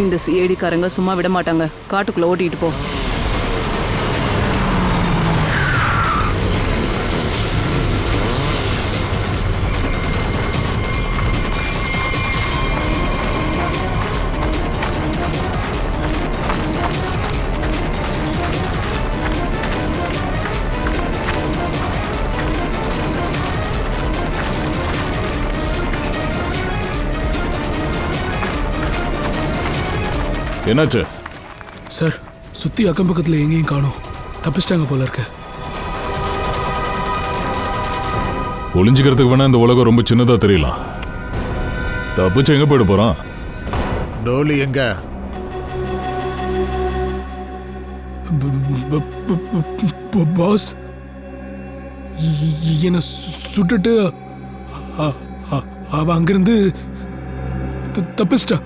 இந்த சிஐடிக்காரங்க சும்மா விட மாட்டாங்க. காட்டுக்குள்ள ஓட்டிட்டு போ. என்னாச்சு சார்? சுத்தி அக்கம் பக்கத்துல எங்கேயும் காணோம். தப்பிச்சிட்டாங்க போல இருக்கு. ஒளிஞ்சுக்கிறதுக்கு வேணா இந்த உலகம் ரொம்ப சின்னதா தெரியலாம். தப்பிச்சு எங்க போயிட போறான்? டோலி எங்க? பாஸ் என்ன சுட்டுட்டு அவ அங்கிருந்து தப்பிச்சிட்டா.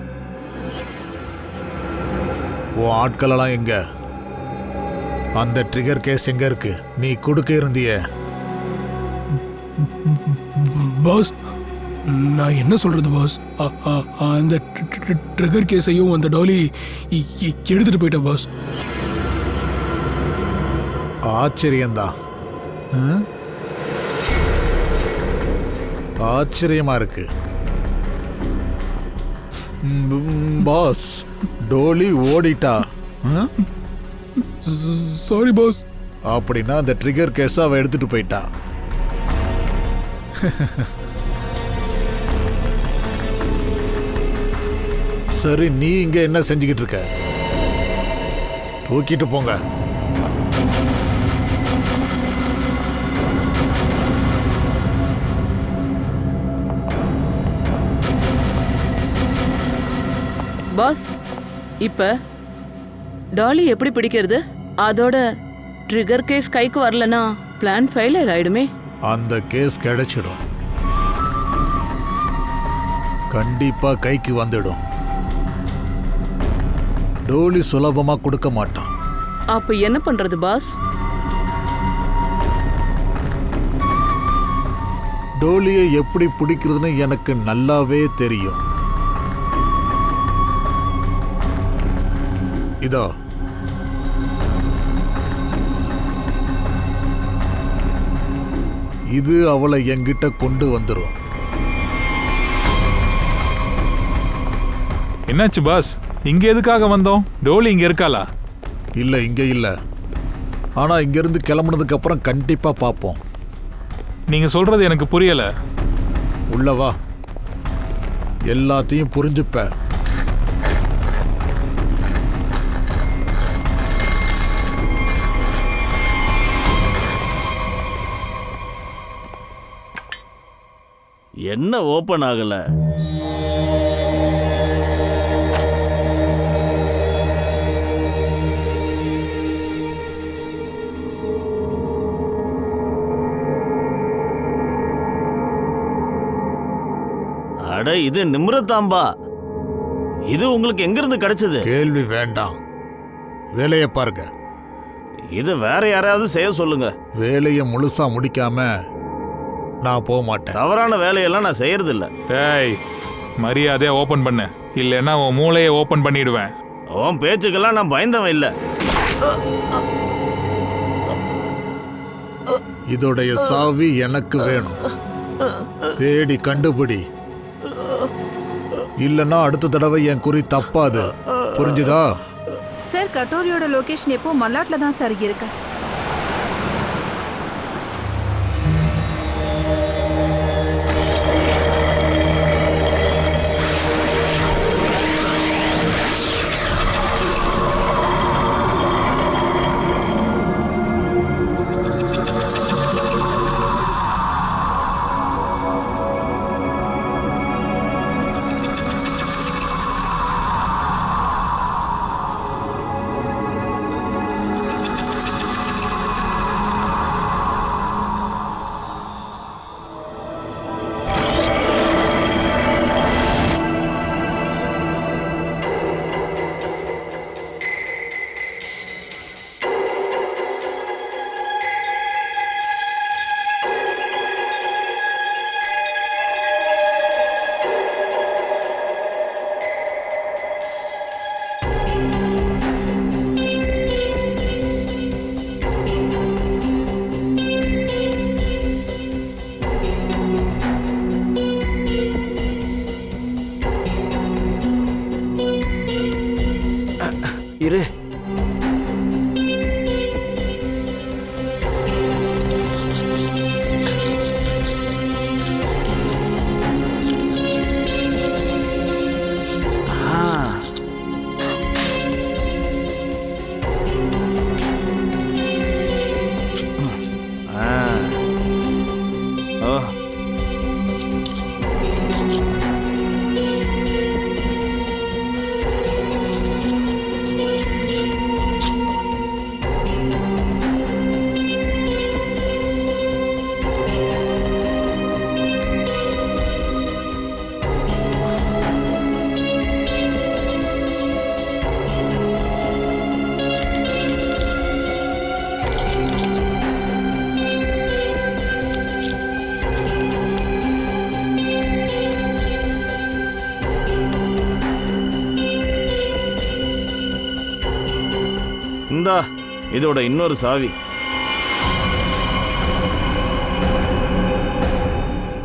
உன் ஆட்களெல்லாம் எங்க? அந்த ட்ரிகர் கேஸ் எங்க இருக்கு? நீ கொடுக்க இருந்திய. பாஸ் நான் என்ன சொல்றது பாஸ்? அந்த ட்ரிகர் கேஸையும் அந்த டாலி எடுத்துட்டு போயிட்டா பாஸ். ஆச்சரியம்தான். ஆச்சரியமா இருக்கு பாஸ். டோலி ஓடிட்டா. Sorry boss. அப்படின்னா அந்த ட்ரிகர் கேஸை அவ எடுத்துட்டு போயிட்டா. சரி, நீ இங்க என்ன செஞ்சுக்கிட்டு இருக்க? தூக்கிட்டு போங்க. பாஸ், இப்ப டாலி எப்படி பிடிக்கிறது? அதோட ட்ரிகர் கேஸ் கைக்கு வரலனா பிளான் ஃபெயிலியர் ஆயிடுமே. அந்த கேஸ் கிடைச்சிடும். கண்டிப்பா கைக்கு வந்துடும். டோலி சுலபமா கொடுக்க மாட்டான். அப்ப என்ன பண்றது பாஸ்? டோலியை எப்படி பிடிக்கிறதுன்னு எனக்கு நல்லாவே தெரியும். இதோ இது அவளை என்கிட்ட கொண்டு வந்துரும். என்னாச்சு பாஸ்? இங்க எதுக்காக வந்தோம்? டோலி இங்க இருக்காளா? இல்ல, இங்க இல்ல. ஆனா இங்க இருந்து கிளம்புனதுக்கு அப்புறம் கண்டிப்பா பாப்போம். நீங்க சொல்றது எனக்கு புரியல. உள்ள வா, எல்லாத்தையும் புரிஞ்சுப்ப. என்ன ஓபன் ஆகல? அட, இது நிம்ரதாம்பா. இது உங்களுக்கு எங்கிருந்து கிடைச்சது? கேள்வி வேண்டாம், வேலையை பாருங்க. இது வேற யாராவது செய்ய சொல்லுங்க. வேலையை முழுசா முடிக்காம நான் போக மாட்டேன். தவறான வேலையெல்லாம் நான் செய்யறது இல்ல. டேய், மரியாதையா ஓபன் பண்ணு, இல்லைன்னா உன் மூளையை ஓபன் பண்ணிடுவேன். உன் பேச்சுக்கெல்லாம் நான் பயந்தவன் இல்ல. இதோடைய சாவி எனக்கு வேணும். தேடி கண்டுபிடி, இல்லைன்னா அடுத்த தடவை என் குறி தப்பாது. புரிஞ்சுதா? சார், கட்டோரியோட லொகேஷன் எப்போ மல்லாட்ல தான் சார் இருக்கு. இரு. இந்தா இதோட இன்னொரு சாவி.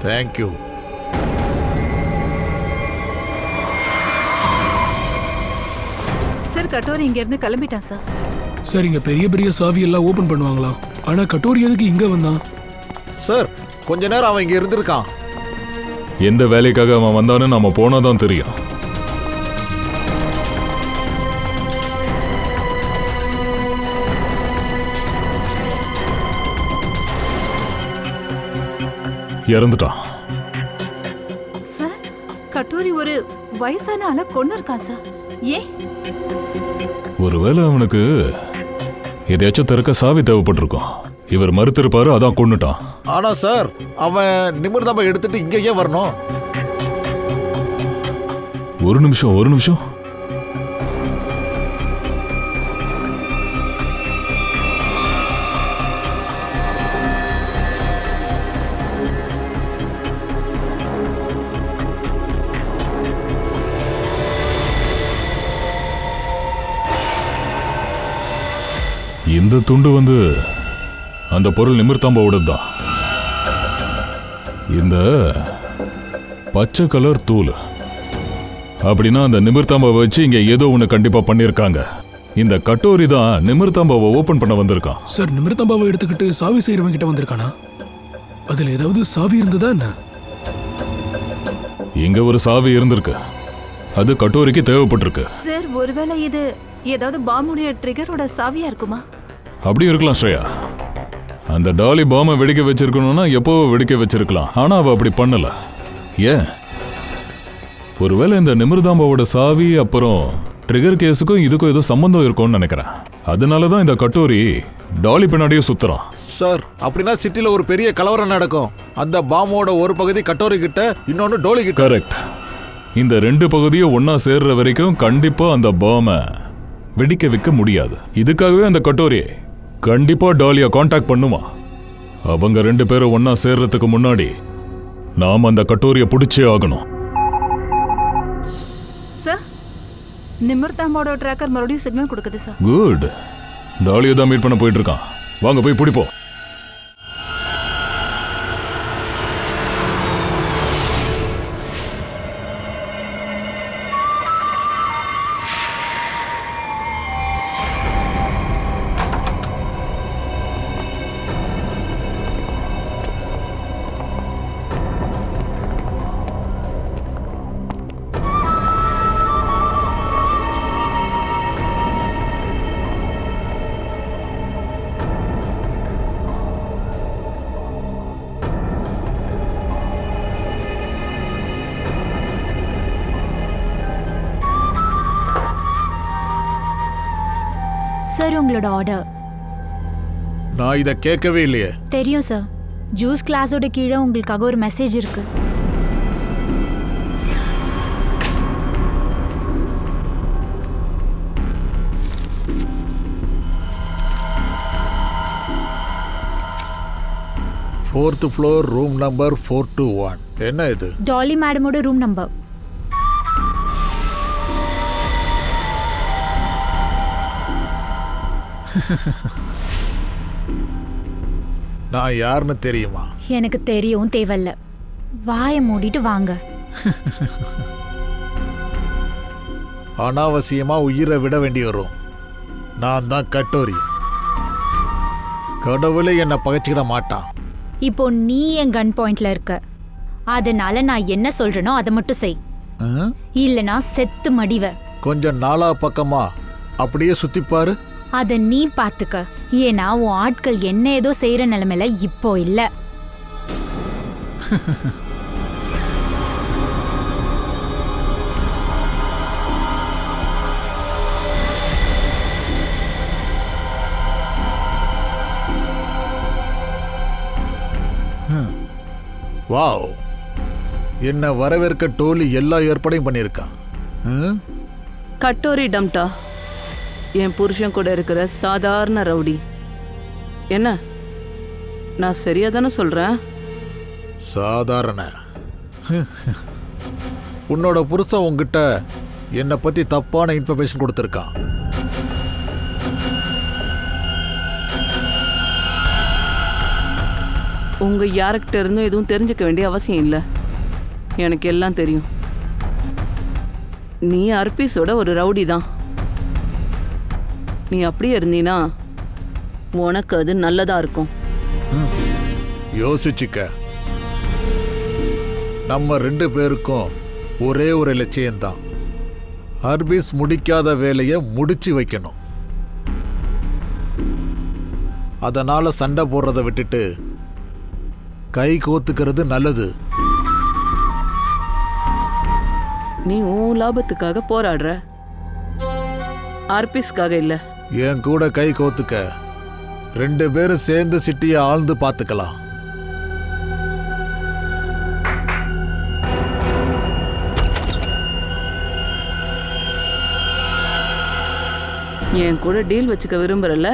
தேங்க்யூ. சார் கட்டோரி இங்க இருந்து கிளம்பிட்டான் சார். சார் இங்க பெரிய பெரிய சாவி எல்லாம் ஓபன் பண்ணுவாங்களா? ஆனா கட்டோரி எதுக்கு இங்க வந்தான்? சார் கொஞ்ச நேரம் அவன் இங்க இருந்திருக்கான். எந்த வேலைக்காக அவன் வந்தான்னு நாம போனாதான் தெரியும். இறந்துட்டான். சார் கட்டோரி ஒரு வயசான ஆளை கொண்டு இருக்கான் சார். ஏன்? ஒருவேளை அவனுக்கு எதையாச்சும் திறக்க சாவி தேவைப்பட்டிருக்கும். இவர் மறுத்திருப்பாரு, அதான் கொன்னுட்டான். ஆனா சார் அவன் நிமிர்தாம எடுத்துட்டு இங்க ஏன் வரணும்? ஒரு நிமிஷம். இந்த துண்டு வந்து அந்த பொருள் நிமிர்தாம்பாவோட தான். இந்த பச்சை கலர் தூள் அப்படின்னா அந்த நிமிர்தாம்பாவை வச்சு இங்க ஏதோ ஒண்ணு கண்டிப்பா பண்ணிருக்காங்க. இந்த கட்டோரி தான் நிமிர்தாம்பாவை ஓபன் பண்ண வந்திருக்கான். சார் நிமிர்தாம்பாவை எடுத்துக்கிட்டு சாவி செய்யறவங்க கிட்ட வந்திருக்கானா? அதுல ஏதாவது சாவி இருந்ததா என்ன? இங்க ஒரு சாவி இருந்திருக்கு, அது கட்டோரிக்கு தேவைப்பட்டிருக்கு. சார் ஒருவேளை இது ஏதாவது பாம்புடைய ட்ரிகரோட சாவியா இருக்குமா? அப்படி இருக்கலாம் ஸ்ரேயா. அந்த டாலி பாம்பை வெடிக்க வச்சிருக்கணும்னா எப்போ வெடிக்க வச்சிருக்கலாம். ஆனா அவ அப்படி பண்ணல. ஏன்? ஒருவேளை இந்த நிமிர்தாம்பாவோட சாவி அப்புறம் ட்ரிகர் கேஸுக்கும் இதுக்கும் ஏதோ சம்பந்தம் இருக்கும்னு நினைக்கிறேன். அதனாலதான் இந்த கட்டோரி டாலி பின்னாடியே சுத்துறான். சார் அப்படின்னா சிட்டில ஒரு பெரிய கலவரம் நடக்கும். அந்த பாம்போட ஒரு பகுதி கட்டோரி கிட்ட, இன்னொன்னு டோலி கிட்ட. கரெக்ட். இந்த ரெண்டு பகுதியும் ஒன்னா சேர்ற வரைக்கும் கண்டிப்பா அந்த பாம்பை வெடிக்க வைக்க முடியாது. இதுக்காகவே அந்த கட்டோரி கண்டிப்பா டாலியா காண்டாக்ட் பண்ணுமா. அவங்க ரெண்டு பேரும் ஒன்னா சேர்றதுக்கு முன்னாடி நாம அந்த கட்டோரியை பிடிச்சே ஆகணும். சார் நிமிர்தாம்போட ட்ராக்கர் மறுபடியும் சிக்னல் கொடுக்குது சார். குட். டாலியை தான் மீட் பண்ண போயிட்டு இருக்கான். வாங்க போய் பிடிப்போம். சார் உங்களோட ஆர்டர். நான் இதை கேட்கவே இல்லையே. தெரியும் சார். ஜூஸ் கிளாஸோட கீழே உங்களுக்காக ஒரு மெசேஜ் இருக்கு. Fourth floor room number 421. என்ன இது? டாலி மேடமோட ரூம் நம்பர். நான் யாருன்னு தெரியுமா? எனக்கு தெரியும், தேவையில்ல. வாயை மூடிட்டு வாங்க. அனாவசியமா உயிரை விட வேண்டி வரும். நான் தான் கட்டோரி. கடவுளே என்னை பகைச்சிக்கிட மாட்டான். இப்போ நீ என் கன் பாயிண்ட்ல இருக்க, அதனால நான் என்ன சொல்றேனோ அதை மட்டும் செய், இல்லனா செத்து மடிவ. கொஞ்சம் நாலா பக்கமா அப்படியே சுத்திப்பாரு. அத நீ பாத்துக்க, ஏன்னா உன் ஆட்கள் என்ன ஏதோ செய்யற நிலைமையில இப்போ இல்ல. வாவ், என்ன வரவேற்க டோலி எல்லா ஏற்பாடையும் பண்ணியிருக்கான். கட்டோரி டம்டா என் புருஷன் கூட இருக்கிற சாதாரண ரவுடி. என்ன, நான் சரியா தானே சொல்றேன்? சாதாரண? உன்னோட புருஷன் உங்ககிட்ட என்னை பத்தி தப்பான இன்ஃபர்மேஷன் கொடுத்துருக்கான். உங்க யார்கிட்ட இருந்தும் எதுவும் தெரிஞ்சுக்க வேண்டிய அவசியம் இல்லை. எனக்கு எல்லாம் தெரியும். நீ அர்பீஸோட ஒரு ரவுடி தான். நீ அப்படியே இருந்தீனா உனக்கு அது நல்லதா இருக்கும். யோசிச்சுக்க, நம்ம 2 பேருக்கும் ஒரே ஒரு லட்சியம்தான். அர்பீஸ் முடிக்காத வேலையை முடிச்சு வைக்கணும். அதனால சண்டை போடுறதை விட்டுட்டு கை கோத்துக்கிறது நல்லது. நீ உன் லாபத்துக்காக போராடுற, அர்பீஸ்க்காக இல்ல. என் கூட கை கோத்துக்க, 2 பேரும் சேர்ந்து சிட்டியை ஆழ்ந்து பார்த்துக்கலாம். என் கூட டீல் வச்சுக்க விரும்புறல?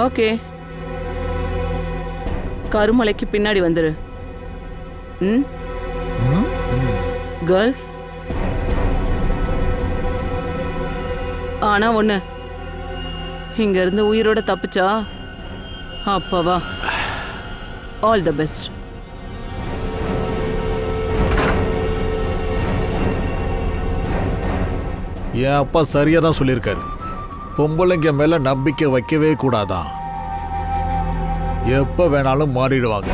ஓகே, கருமலைக்கு பின்னாடி வந்துரு. கேர்ள்ஸ், ஆனா ஒண்ணு, இங்க இருந்து உயிரோட தப்பிச்சா அப்பவா ஆல் தி பெஸ்ட். என் அப்பா சரியா தான் சொல்லியிருக்காரு. பொம்பளைங்க மேல நம்பிக்கை வைக்கவே கூடாதான். எப்ப வேணாலும் மாறிடுவாங்க.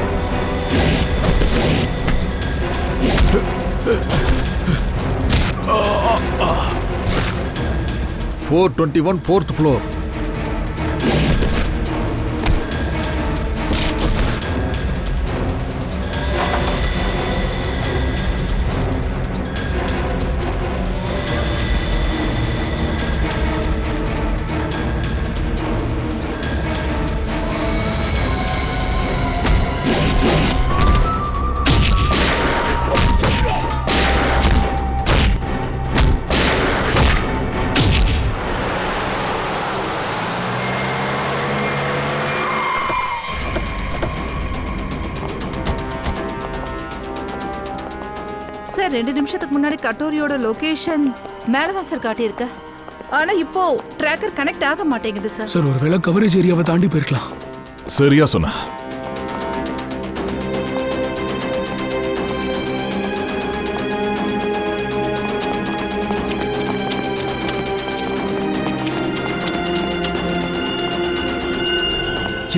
"421 4th ஃப்ளோர்." சார் 2 நிமிஷத்துக்கு முன்னாடி கட்டோரியோட லொகேஷன் மேலதான் சார் காட்டியிருக்க. ஆனா இப்போ ட்ராக்கர் கனெக்ட் ஆக மாட்டேங்குது சார். சார் ஒருவேளை கவரேஜ் ஏரியாவை தாண்டி போயிருக்கலாம். சரியா சொன்ன.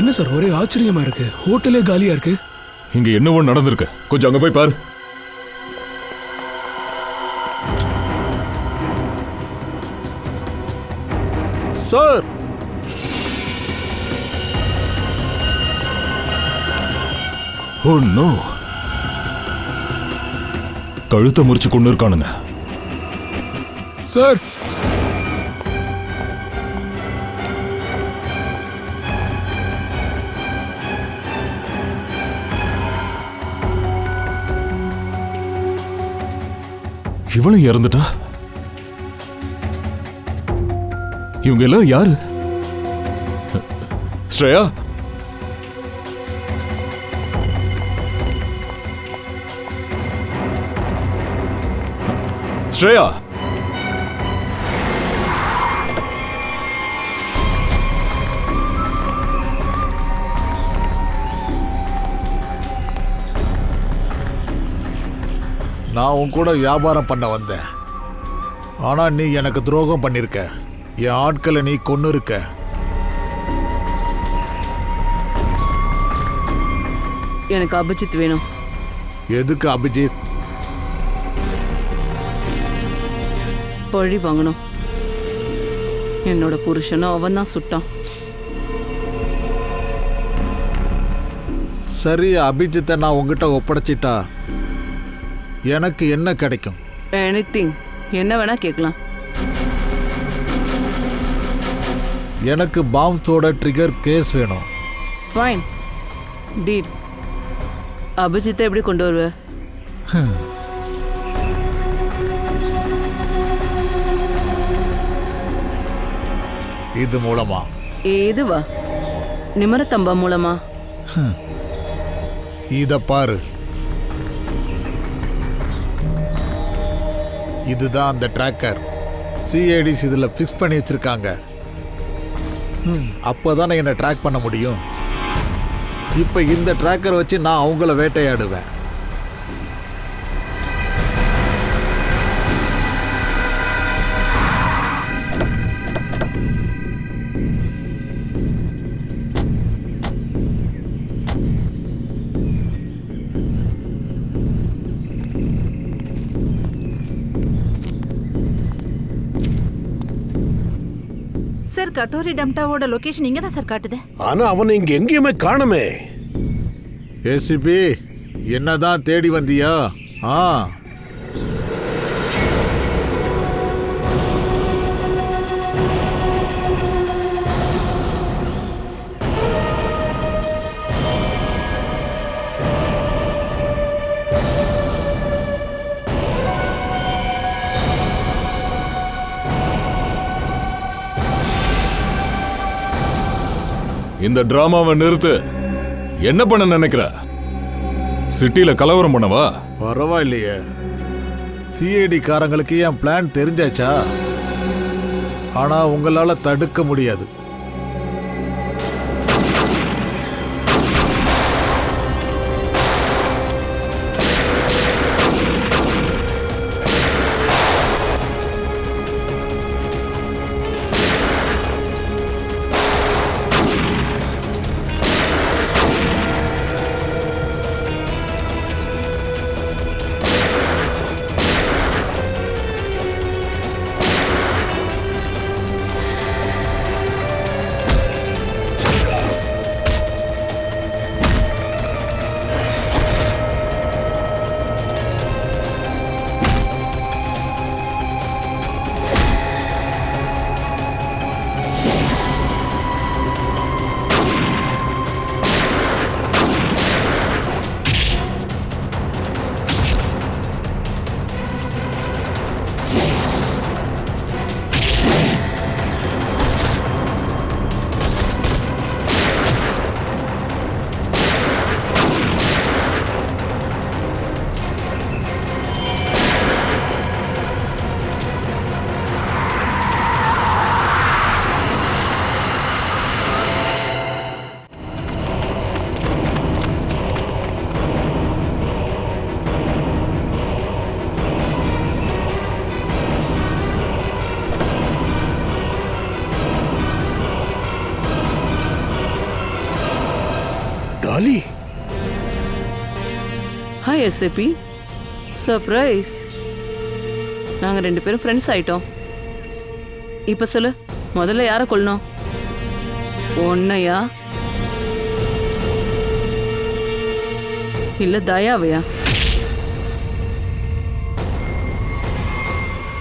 என்ன சார் ஒரே ஆச்சரியமா இருக்கு, ஹோட்டலே காலியா இருக்கு. இங்க என்னவோ நடந்திருக்கு, கொஞ்சம் அங்க போய் பாரு. சார், ஓ நோ, கழுத்தை முறிச்சு கொண்டு இருக்கானுங்க. சார் இவளும் இறந்துட்டா. இவங்க எல்லாம் யாரு? ஸ்ரேயா, ஸ்ரேயா, நான் உன் கூட வியாபாரம் பண்ண வந்தேன். ஆனா நீ எனக்கு துரோகம் பண்ணிருக்க. என் ஆட்களை நீ கொன்னு இருக்க. எனக்கு அபிஜித் வேணும். எதுக்கு அபிஜித்? பழி வாங்கணும். என்னோட புருஷனும் அவன் தான் சுட்டான். சரி, அபிஜித்தை நான் உங்ககிட்ட ஒப்படைச்சிட்டா எனக்கு என்ன கிடைக்கும்? எனிதிங், என்ன வேணா கேட்கலாம். எனக்கு பாம்ஸோட ட்ரிகர் கேஸ் வேணும். Fine deal. அபிஜித்தை எப்படி கொண்டு வருவ? இது மூலமா? இதுவா? நிமரத்தம்பா மூலமா? இத பாரு, இதுதான் அந்த ட்ராக்கர். சிஐடிஸ் இதுல ஃபிக்ஸ் பண்ணி வச்சிருக்காங்க. அப்போதானே என்னை ட்ராக் பண்ண முடியும். இப்போ இந்த ட்ராக்கரை வச்சு நான் அவங்கள வேட்டையாடுவேன். சார், கட்டோரி டம்டாவோட லொகேஷன் இங்க தான் சார் காட்டுது. ஆனா அவனை இங்க எங்கேயுமே காணுமே. ஏசிபி, என்னதான் தேடி வந்தியா? இந்த டிராமாவை நிறுத்து. என்ன பண்ண நினைக்கிற? சிட்டில கலவரம் பண்ணவா? பரவாயில்லையே, சிஐடி காரங்களுக்கு என் பிளான் தெரிஞ்சாச்சா? ஆனா உங்களால தடுக்க முடியாது. டாலி, ஹாய் எஸ்ஏபி. சர்ப்ரைஸ். நாங்க 2 பேரும் ஃப்ரெண்ட்ஸ் ஆயிட்டோம். இப்ப சொல்லு, முதல்ல யாரை கொல்லணும்? உன்னையா இல்ல தயாவையா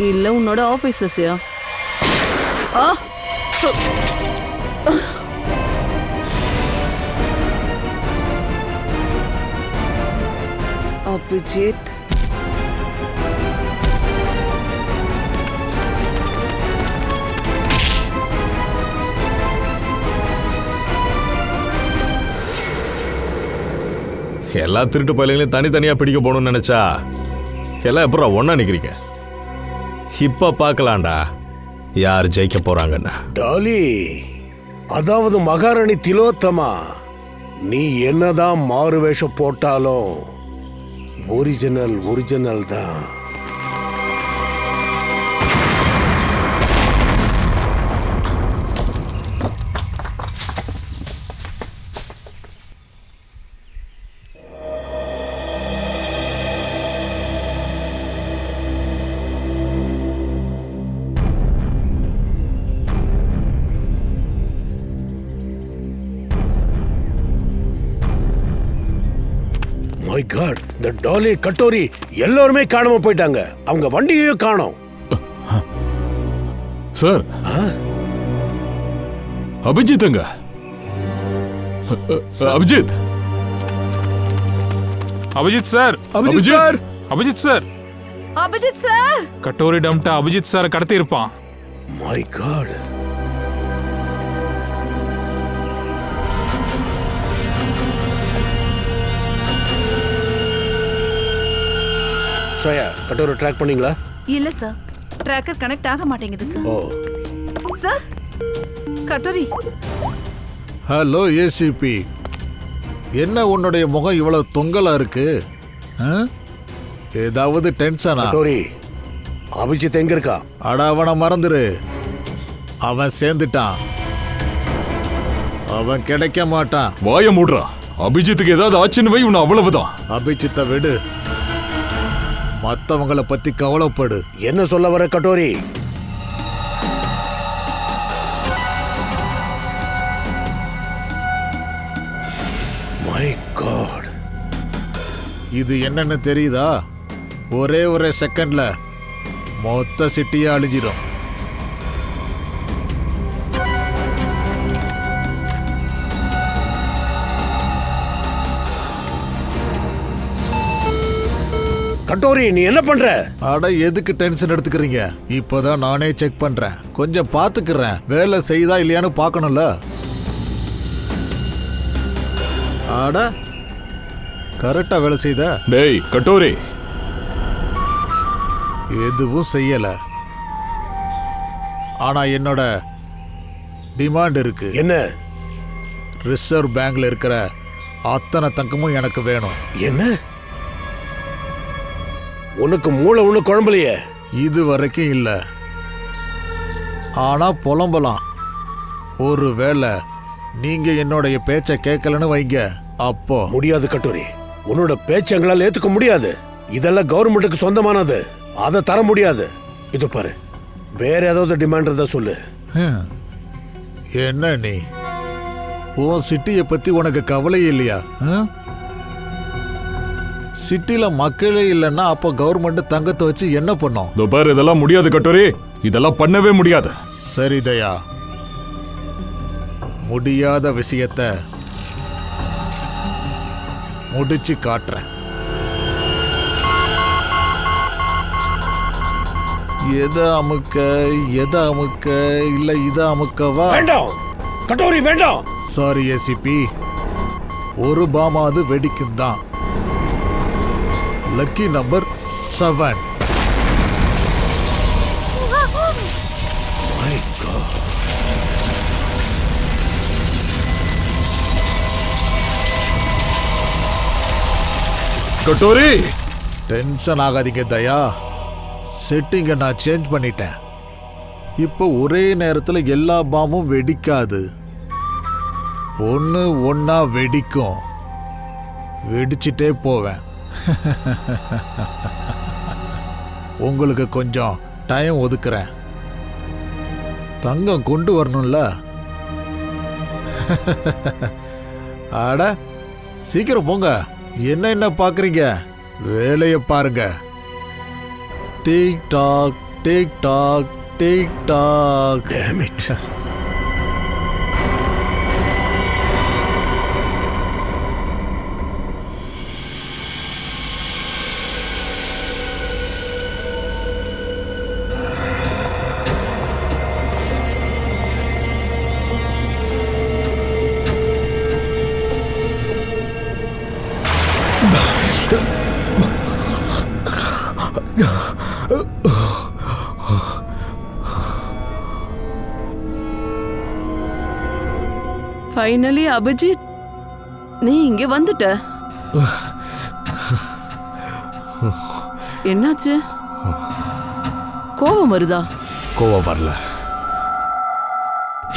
இல்ல உன்னோட ஆபீசர்ஸையா? அபிஜித், எல்லா திருட்டு பயிலையும் தனித்தனியா பிடிக்க போகணும்னு நினைச்சா எல்லாம் எப்பறம் ஒண்ணா நிக்கிறீங்க. இப்ப பார்க்கலாம்டா யார் ஜெயிக்க போறாங்கன்னு. டாலி, அதாவது மகாராணி திலோத்தமா, நீ என்னதான் மாறு வேஷம் போட்டாலும் ஒரிஜினல் தான். மை காட், இந்த டாலி கட்டோரி எல்லாருமே காணாம போயிட்டாங்க. அவங்க வண்டியையும் காணோம். சார், அபிஜித் எங்க? Abhijit Abhijit sir, Abhijit sir, Abhijit sir, Abhijit sir, Katori டம்ட்ட அபிஜித் சாரை கடத்தி இருப்பான். My god. ஸ்ரேயா, கட்டோரை ட்ராக் பண்ணீங்களா? இல்ல சார், ட்ராக்கர் கனெக்ட் ஆக மாட்டேங்குது sir. Oh, sir, Katori. Hello ACP, என்ன உன்னுடைய முகம் இவ்வளவு தொங்கலா இருக்கு? ஏதாவது டென்ஷனா? கட்டோரி, அபிஜித் எங்க இருக்கா? அட, அவனை மறந்துரு. அவன் சேர்ந்துட்டான். அவன் கிடைக்க மாட்டான். வாய மூடுறா. அபிஜித்துக்கு ஏதாவது ஆச்சுன்னு வை, உன்னை அவ்வளவுதான். அபிஜித்தை விடு, மற்றவங்களை பத்தி கவலைப்படு. என்ன சொல்ல வர கட்டோரி? மை காட், இது என்னன்னு தெரியுதா? ஒரே செகண்ட்ல மொத்த சிட்டியே அழிஞ்சிடும். கட்டோரி, நீ என்ன பண்ற? அட, எதுக்கு டென்ஷன் எடுத்துக்கிறீங்க? இப்போதான் நானே செக் பண்றேன். கொஞ்சம் பாத்துக்கிறேன். வேலை செய்தா இல்லையான்னு பார்க்கணும்ல. அட, கரெக்டா வேலை செய்த. டேய் கட்டோரி, எதுவும் செய்யல. ஆனா என்னோட டிமாண்ட் இருக்கு. என்ன? ரிசர்வ் பேங்க்ல இருக்கிற அத்தனை தங்கமும் எனக்கு வேணும். என்ன? உனக்கு மூளை ஒண்ணு குழம்பலையே? இது வரைக்கும் இல்ல. ஆனா புலம்பலாம். ஒருவேளை நீங்க என்னோடைய பேச்ச கேட்கலன்னு வைங்க, அப்போ. முடியாது கட்டோரி, உன்னோட பேச்சு எங்களால் ஏத்துக்க முடியாது. இதெல்லாம் கவர்மெண்ட்டுக்கு சொந்தமானது. அதை தர முடியாது. இது பாரு, வேற ஏதாவது டிமாண்ட் இருந்தா சொல்லு. என்ன நீ, உன் சிட்டியை பத்தி உனக்கு கவலை இல்லையா? சிட்டில மக்களே இல்லைன்னா அப்போ கவர்மெண்ட் தங்கத்தை வச்சு என்ன பண்ணும்? பாரு, இதெல்லாம் முடியாது கட்டோரி. இதெல்லாம் பண்ணவே முடியாது. சரி தயா, முடியாத விஷயத்தை முடிச்சு காட்டுறேன். எதை அமுக்க இல்ல இத அமுக்கவா? வேண்டாம் கட்டோரி, வேண்டாம். சாரி ஏசிபி, ஒரு பாமாவது வெடிக்கும் தான். Lucky number 7. My God. Katori, tension ஆகாதீங்க தயா. செட்டிங்கை நான் சேஞ்ச் பண்ணிட்டேன். இப்போ ஒரே நேரத்தில் எல்லா பாமும் வெடிக்காது. ஒன்னா வெடிக்கும். வெடிச்சிட்டே போவேன். உங்களுக்கு கொஞ்சம் டைம் ஒதுக்குறேன். தங்கம் கொண்டு வரணும்ல. அட, சீக்கிரம் போங்க. என்ன பார்க்குறீங்க? வேலையை பாருங்க. Tick tock tick tock tick tock. Damn it. Finally Abhijit, நீ இங்க வந்துட்ட. என்னாச்சு? கோபம் வருதா? கோவம் வரல,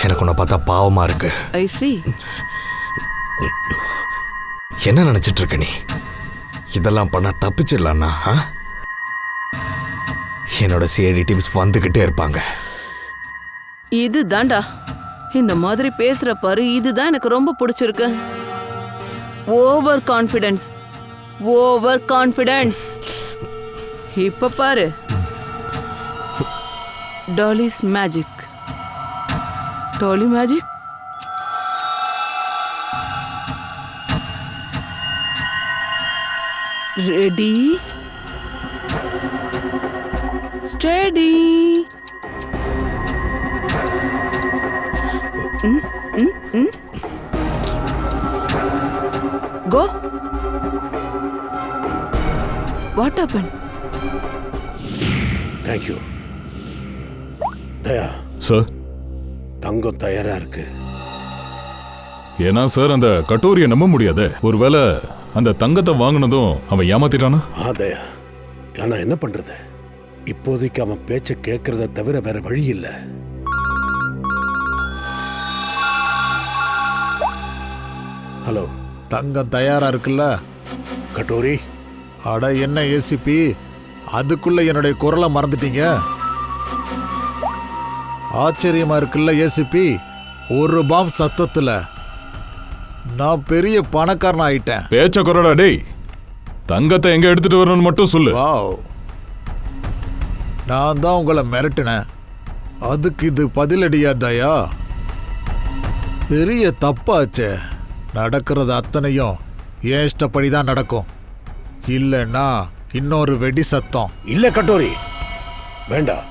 எனக்கு உன்னை பார்த்தா பாவமா இருக்கு. ஐ see. என்ன நினைச்சிட்டு இருக்க நீ? இதெல்லாம் பண்ணா தப்பிச்சிடலான்னா? என்னோட சிஐடி டீம்ஸ் வந்துகிட்டே இருப்பாங்க. இது தாண்டா, இந்த மாதிரி பேசுற பாரு, இதுதான் எனக்கு ரொம்ப பிடிச்சிருக்கு. Over confidence. Over confidence. இப்ப பாரு, Dolly's magic. Dolly magic. Ready, steady. Go. What happened? Thank you. Daya, sir. தங்கம் தயாரா இருக்கு. ஏன்னா சார் அந்த கட்டோரியை நம்ப முடியாது. ஒருவேளை அந்த தங்கத்தை வாங்கினதும் அவன் ஏமாத்திட்டானா? தயா, ஆனா என்ன பண்றது? இப்போதைக்கு அவன் பேச்ச கேட்கறத தவிர வேற வழி இல்லை. ஹலோ, தங்கம் தயாரா இருக்குல்ல? கட்டோரி. அட என்ன ஏசிபி, அதுக்குள்ள என்னுடைய குரலை மறந்துட்டீங்க? ஆச்சரியமா இருக்குல்ல ஏசிபி, ஒரு பாம் சத்தத்துல நான் பெரிய பணக்காரன் ஆயிட்டேன். பேச்ச குரடா டேய். தங்கத்தை எங்க எடுத்துட்டு வரணும்னு மட்டும் சொல்லு. வாவ், நான் தான் உங்களை மிரட்டினேன். அதுக்கு இது பதிலடியா தயா? பெரிய தப்பாச்சே. நடக்கிறது அத்தனையும் ஏன் இஷ்டப்படி தான் நடக்கும். இல்லைன்னா இன்னொரு வெடி சத்தம். இல்ல கட்டோரி, வேண்டாம்.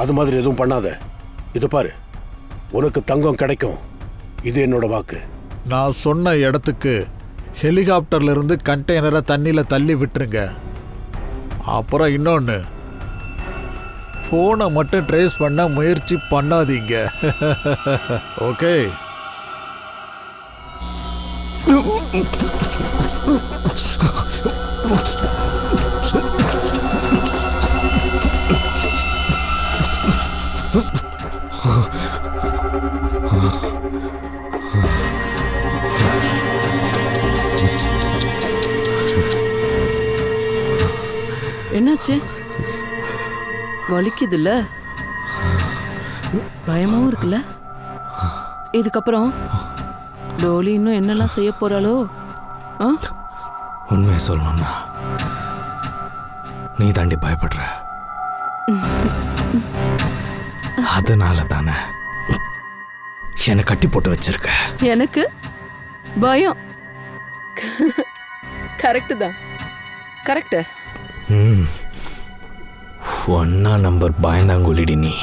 அது மாதிரி எதுவும் பண்ணாத. இது பாரு, உனக்கு தங்கம் கிடைக்கும். இது என்னோட வாக்கு. நான் சொன்ன இடத்துக்கு ஹெலிகாப்டர்ல இருந்து கண்டெய்னரை தண்ணியில் தள்ளி விட்டுருங்க. அப்புறம் இன்னொன்று, ஃபோனை மட்டும் ட்ரேஸ் பண்ண முயற்சி பண்ணாதீங்க. ஓகே? என்னாச்சு? வலிக்குதுல்ல? பயமாவும் இருக்குல்ல? இதுக்கப்புறம் டோலி இன்னும் என்னெல்லாம் செய்ய போறாளோ? உண்மையை சொல்லணும்னா நீ தாண்டி பயப்படுற. அதனால தானே என்னை கட்டி போட்டு வச்சிருக்க. எனக்கு பயம். கரெக்டு தான். கரெக்டு. ஒன்னா நம்பர் பயந்தாங்குழிடி நீ.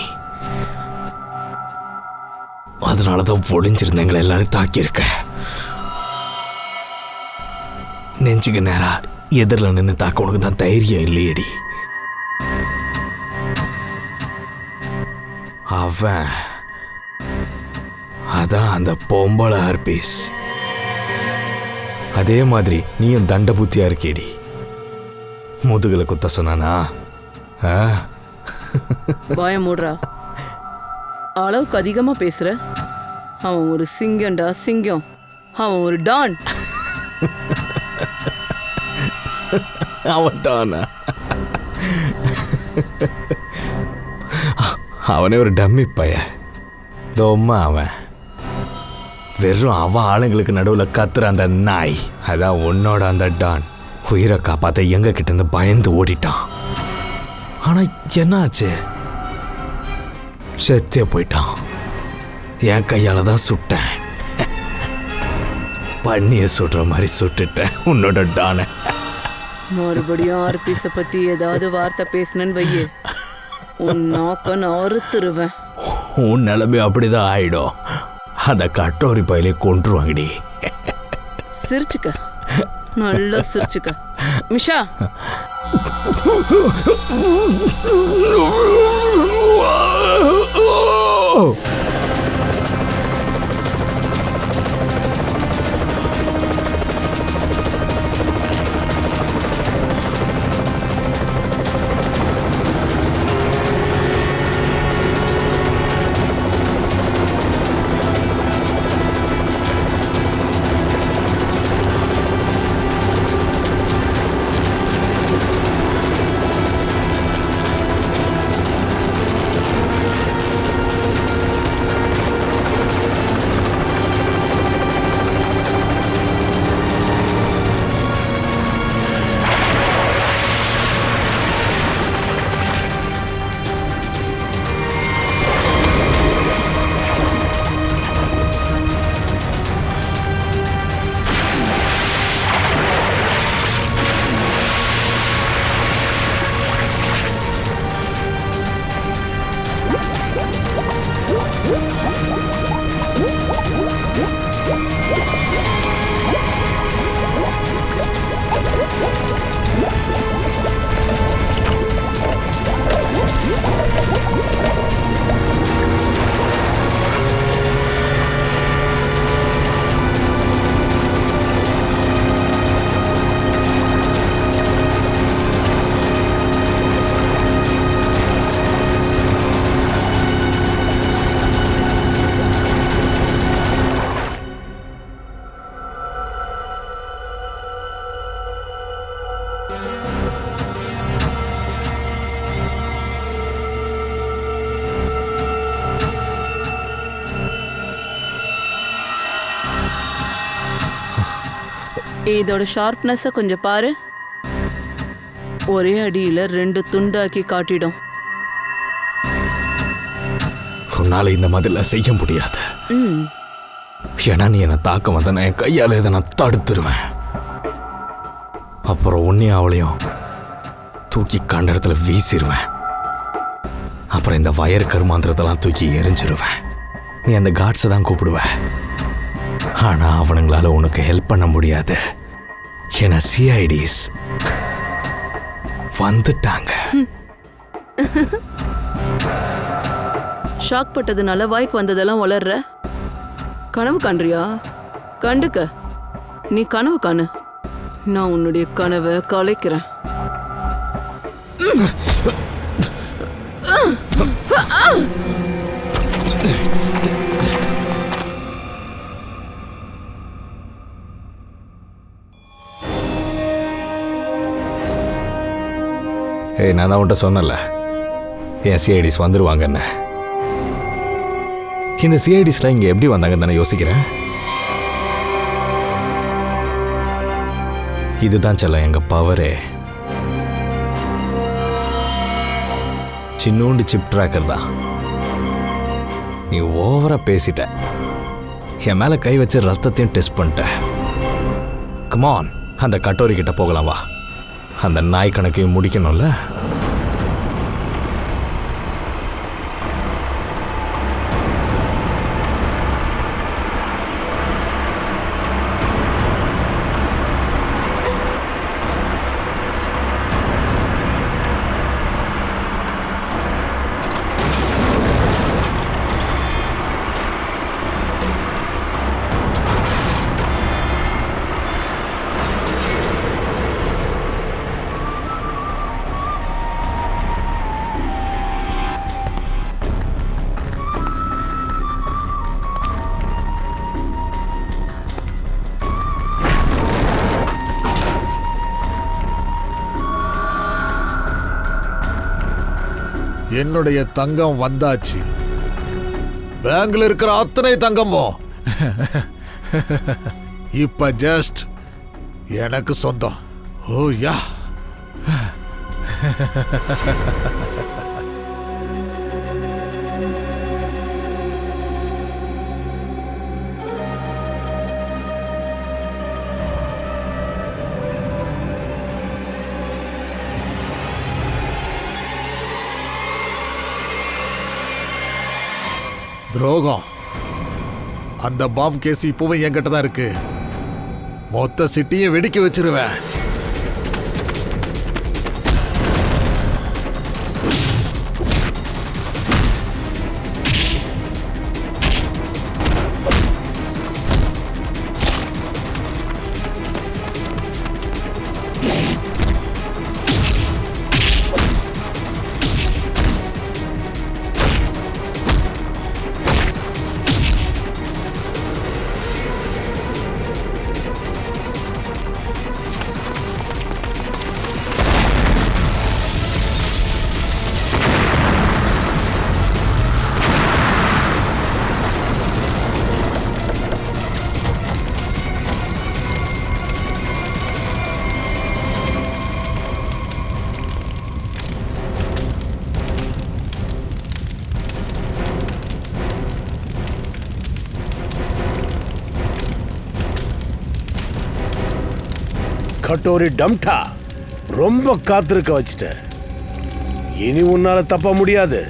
அதனாலதான் ஒளிஞ்சிருந்த எங்களை எல்லாரும் தாக்கியிருக்க. நெஞ்சுக்கு நேரா எதிரில் நின்று தாக்க உனக்கு தான் தைரியம் இல்லையடி. அவன் அதான் அந்த பொம்பளை ஹர்பீஸ். அதே மாதிரி நீயும் தண்ட புத்தியா இருக்கேடி. முதுகுல குத்த சொன்னானா? பயம் மூடுறா. அளவுக்கு அதிகமா பேசுற. அவன் ஒரு சிங்கம்டா, சிங்கம். அவன் ஒரு டான். அவன் டானா? அவனே ஒரு டம்மி பைய. தோம்மா அவன் வெறும் அவன் ஆளுங்களுக்கு நடுவில் கத்துற அந்த நாய். அதான் உன்னோட அந்த டான். உயிரை காப்பாற்ற எங்க கிட்ட இருந்து பயந்து ஓடிட்டான். ஆனா என்ன ஆச்சு? செத்தே போயிட்டான். என் கையால தான் சுட்டேன். பண்ணிய சுடுற மாதிரி சுட்டுட்டேன் உன்னோட டானை. மறுபடியும் ஆர்பிஸ பத்தி ஏதாவது வார்த்தை பேசணுன்னு வையே, உன் நாக்கன் அறுத்துருவேன். உன் நிலைமை அப்படிதான் ஆயிடும். அந்த கட்டோரி பயிலே கொன்றுவாங்கடி. சிரிச்சுக்க, நல்லா சிரிச்சுக்க. மிஷா, இதோட ஷார்ப்னஸை கொஞ்சம் பாரு. ஒரே அடியில 2 துண்டாக்கி காட்டிடும். உன்னால இந்த மாதிரிலாம் செய்ய முடியாது. ஏன்னா நீ என்னை தாக்க வந்த நான் என் கையால் இதை நான் தடுத்துருவேன். அப்புறம் உன்னையும் அவளையும் தூக்கி கண்ட இடத்துல வீசிடுவேன். அப்புறம் இந்த வயர் கருமாந்திரத்தெல்லாம் தூக்கி எரிஞ்சிருவேன். நீ அந்த காட்ஸை தான் கூப்பிடுவ. ஆனால் அவனுங்களால உனக்கு ஹெல்ப் பண்ண முடியாது. ஏன்னா சிஐடிஸ் வந்துட்டாங்க. ஷாக் பட்டதுனால வாய்க்கு வந்ததெல்லாம் வளர்ற. கனவு காண்றியா? கண்டுக்க. நீ கனவு காணு. நான் உன்னுடைய கனவை கலைக்கிறேன். ஏய், நான் தான் உன்ட்ட சொன்னல என் சிஐடிஸ் வந்துருவாங்கன்னு. இந்த சிஐடிஸ்லாம் இங்கே எப்படி வந்தாங்கன்னு தானே யோசிக்கிறேன். இதுதான் செல்ல எங்க பவரே. சின்னோண்டு சிப் ட்ராக்கர் தான். நீ ஓவரா பேசிட்ட. என் மேல கை வச்சு ரத்தத்தையும் டெஸ்ட் பண்ணிட்ட. கமான், அந்த கட்டோரி கிட்ட போகலாம் வா. அந்த நாய் கணக்கையும் முடிக்கணும்ல. என்னுடைய தங்கம் வந்தாச்சு. பேங்க்ல இருக்கிற அத்தனை தங்கமும் இப்ப ஜஸ்ட் எனக்கு சொந்தம். ஓ யா. துரோகம். அந்த பாம் கேஸ் இப்பவும் என்கிட்ட தான் இருக்கு. மொத்த சிட்டியை வெடிக்க வச்சிருவேன். கட்டோரி டம்டா, ரொம்ப காத்திருக்க வச்சுட்ட. இனி உன்னால தப்ப முடியாது.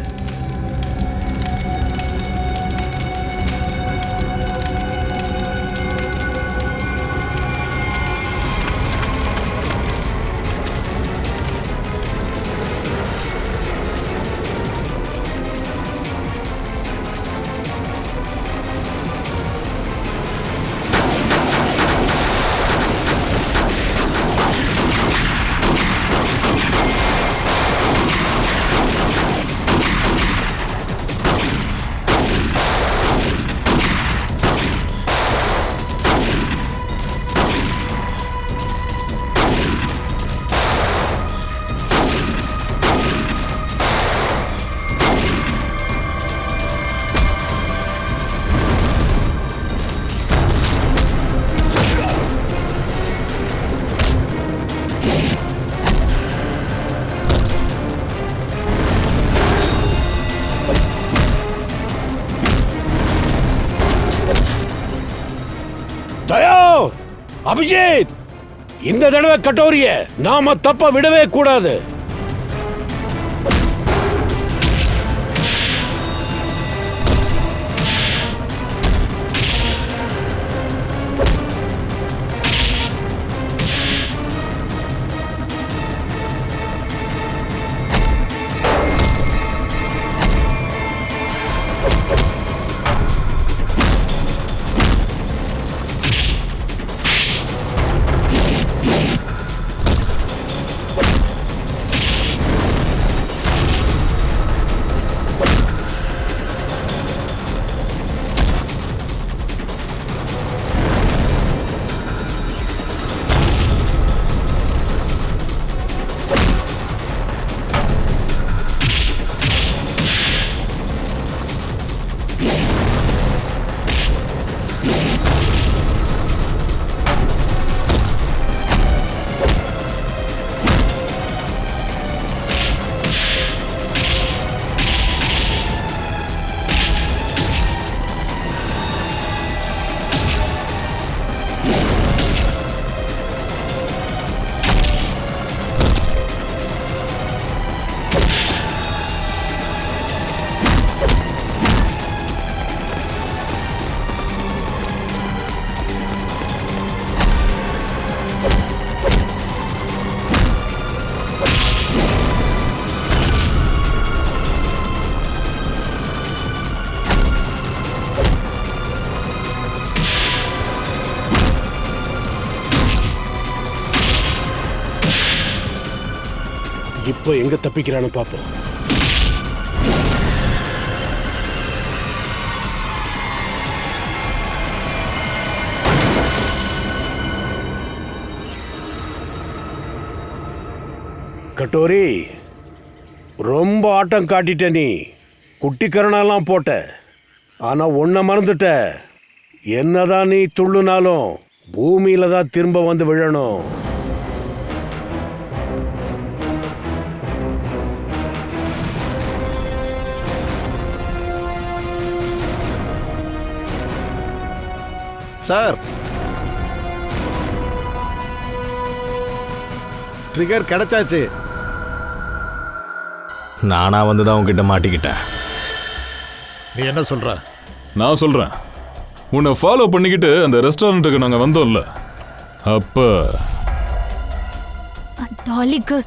அபிஜித், இந்த தடவை கட்டோரிய நாம தப்ப விடவே கூடாது. இப்போ எங்க தப்பிக்கிறான்னு பாப்போம். கட்டோரி, ரொம்ப ஆட்டம் காட்டிட்ட. நீ குட்டிக்கரணெல்லாம் போட்ட, ஆனா ஒன்ன மறந்துட்ட. என்னதான் நீ துள்ளுனாலும் பூமியில தான் திரும்ப வந்து விழணும். சார், ட்ரிகர் கிடைச்சாச்சு. நானா வந்து தான் உங்ககிட்ட மாட்டிக்கிட்டேன். நீ என்ன சொல்ற? நான் சொல்றேன், உன்னை ஃபாலோ பண்ணிக்கிட்டு அந்த ரெஸ்டாரண்ட்டுக்கு நாங்கள் வந்தோம்ல, அப்ப டாலிக்கு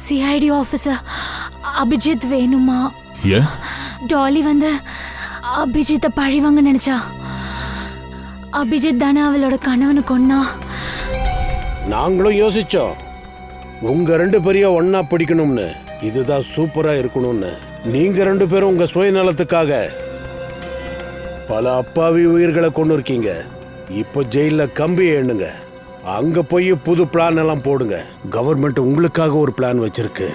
சிஐடி ஆஃபீஸர் அபிஜித் வேணுமா? ஏன்? டாலி வந்து அபிஜித்தை பழிவாங்க நினைச்சா. அபிஜித் தானே அவளோட கணவனை கொன்னா. நாங்களும் யோசிச்சோம் உங்க ரெண்டு பேரையும் ஒன்னா பிடிக்கணும்னு. இதுதான் சூப்பரா இருக்கணும்னு. நீங்க ரெண்டு பேரும் உங்க சுயநலத்துக்காக பல அப்பாவி உயிர்களை கொண்டு இருக்கீங்க. இப்போ ஜெயில கம்பி எண்ணுங்க. அங்க போய் புது பிளான் எல்லாம் போடுங்க. கவர்மெண்ட் உங்களுக்காக ஒரு பிளான் வச்சிருக்கு.